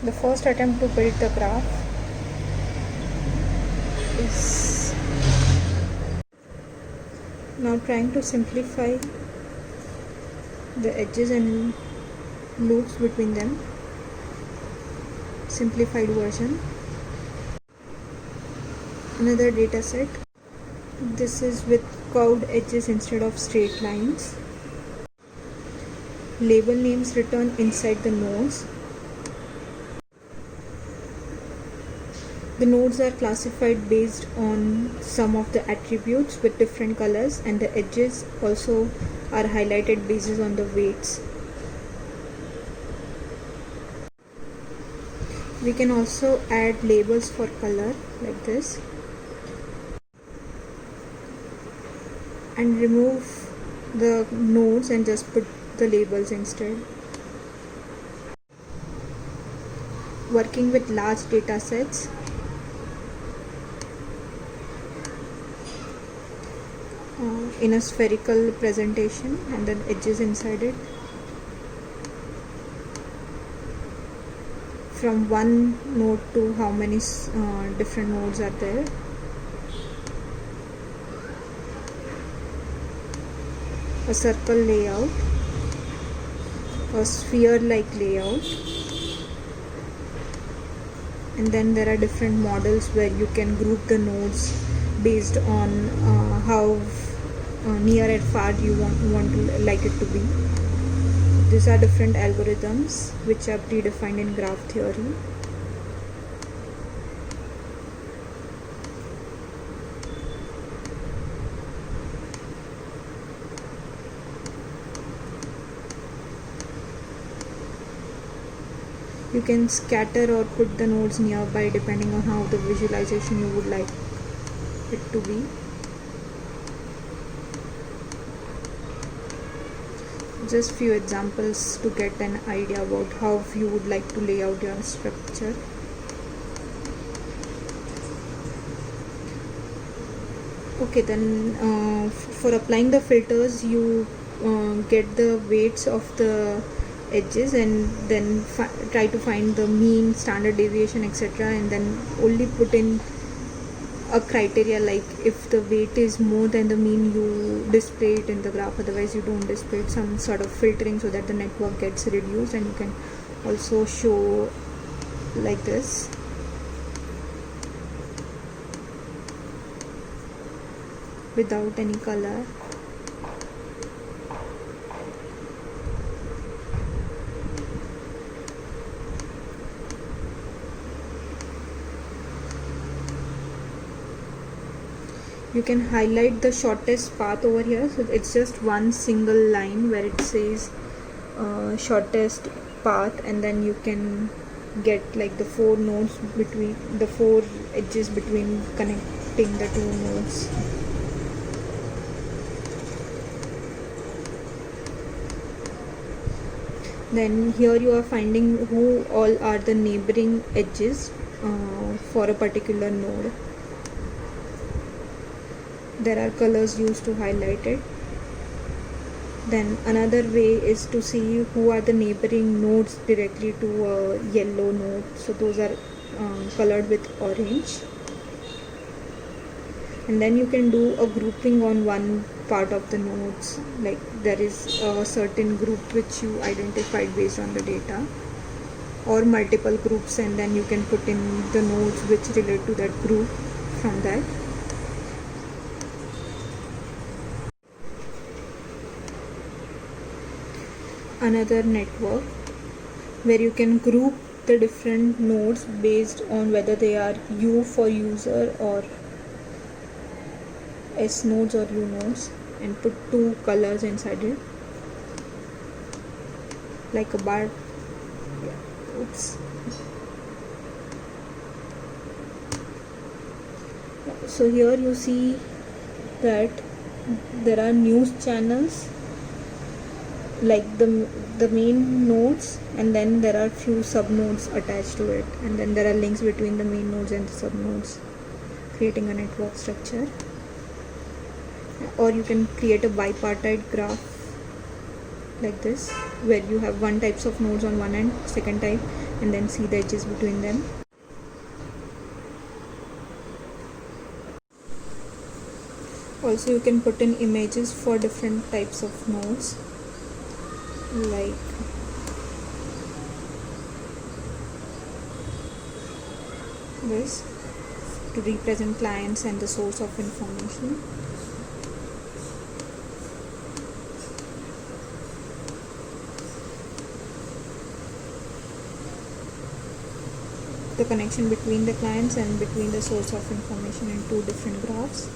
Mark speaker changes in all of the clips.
Speaker 1: The first attempt to build the graph is now trying to simplify the edges and loops between them. Simplified version. Another data set. This is with curved edges instead of straight lines. Label names written inside the nodes. The nodes are classified based on some of the attributes with different colors, and the edges also are highlighted based on the weights. We can also add labels for color like this and remove the nodes and just put the labels instead. Working with large data sets, in a spherical presentation and then edges inside it. From one node to how many different nodes are there. A circle layout, a sphere-like layout, and then there are different models where you can group the nodes based on how near and far you want to like it to be. These are different algorithms which are predefined in graph theory. You can scatter or put the nodes nearby depending on how the visualization you would like it to be. Just few examples to get an idea about how you would like to lay out your structure. Okay, then for applying the filters, you get the weights of the edges and then try to find the mean, standard deviation, etc., and then only put in a criteria like if the weight is more than the mean, you display it in the graph, otherwise you don't display it. Some sort of filtering so that the network gets reduced, and you can also show like this. Without any color. You can highlight the shortest path over here, so it's just one single line where it says shortest path, and then you can get like the 4 nodes between the 4 edges between connecting the 2 nodes. Then here you are finding who all are the neighboring edges for a particular node. There are colors used to highlight it. Then another way is to see who are the neighboring nodes directly to a yellow node. So those are colored with orange. And then you can do a grouping on one part of the nodes, like there is a certain group which you identified based on the data, or multiple groups, and then you can put in the nodes which relate to that group from that. Another network where you can group the different nodes based on whether they are U for user or S nodes or U nodes, and put 2 colors inside it like a bar. Oops. So here you see that there are news channels like the main nodes, and then there are few sub nodes attached to it, and then there are links between the main nodes and the sub nodes, creating a network structure. Or you can create a bipartite graph like this, where you have one types of nodes on one end, second type and then see the edges between them. Also, you can put in images for different types of nodes, like this, to represent clients and the source of information. The connection between the clients and between the source of information in two different graphs.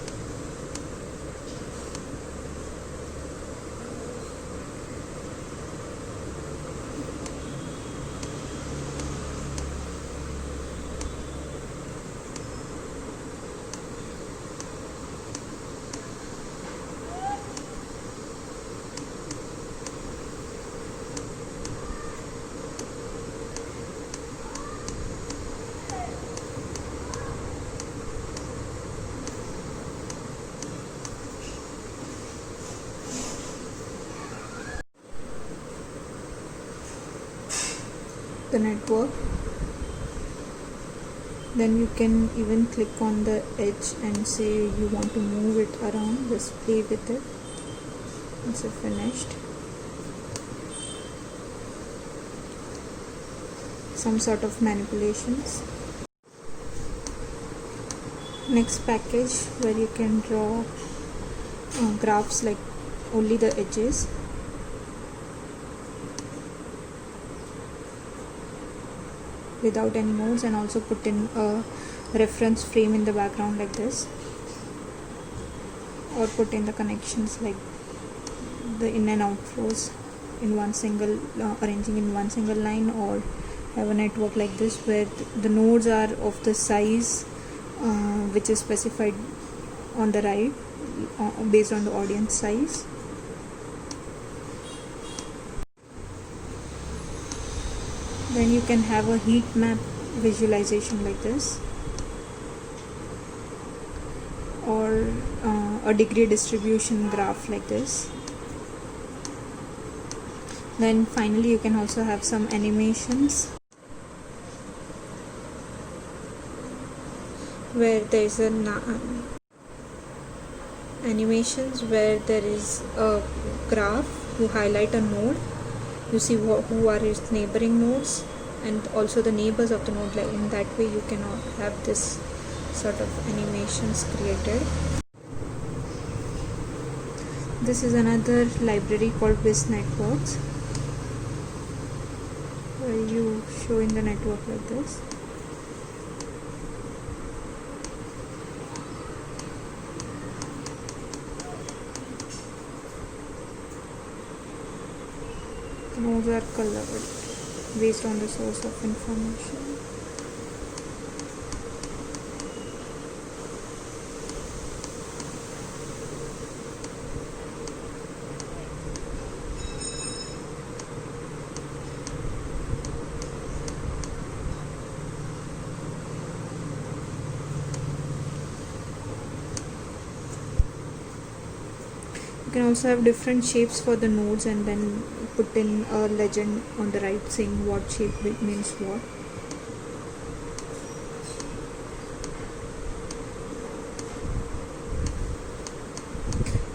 Speaker 1: The network, then you can even click on the edge and say you want to move it around. Just play with it. Once it's finished, some sort of manipulations. Next package, where you can draw graphs like only the edges. Without any nodes, and also put in a reference frame in the background like this, or put in the connections like the in and out flows in one single arranging in one single line, or have a network like this where the nodes are of the size which is specified on the right based on the audience size. Then you can have a heat map visualization like this, or a degree distribution graph like this. Then finally you can also have some animations where there is animations where there is a graph. You highlight a node, you see who are its neighboring nodes and also the neighbors of the node. Like in that way you can have this sort of animations created. This is another library called Wiz Networks, where you show in the network like this. The nodes are colored based on the source of information. You can also have different shapes for the nodes and then put in a legend on the right saying what shape means what.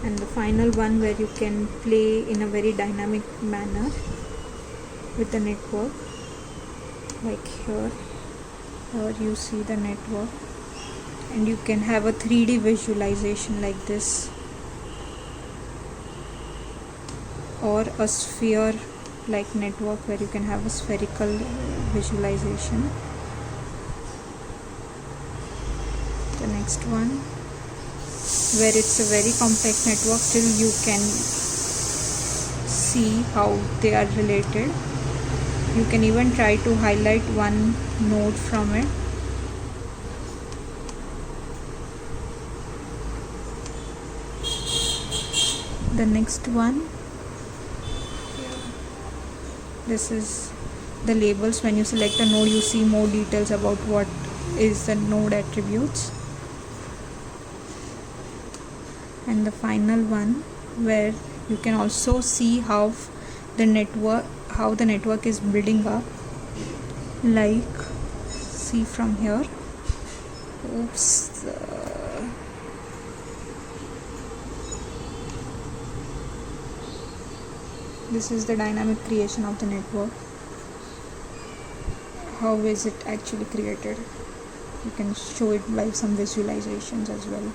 Speaker 1: And the final one where you can play in a very dynamic manner with the network, like here you see the network, and you can have a 3D visualization like this, or a sphere like network where you can have a spherical visualization. The next one where it's a very complex network, still you can see how they are related. You can even try to highlight one node from it. The next one, this is the labels. When you select a node, you see more details about what is the node attributes. And the final one where you can also see how the network is building up. like, see from here. Oops. This is the dynamic creation of the network. How is it actually created? You can show it by some visualizations as well.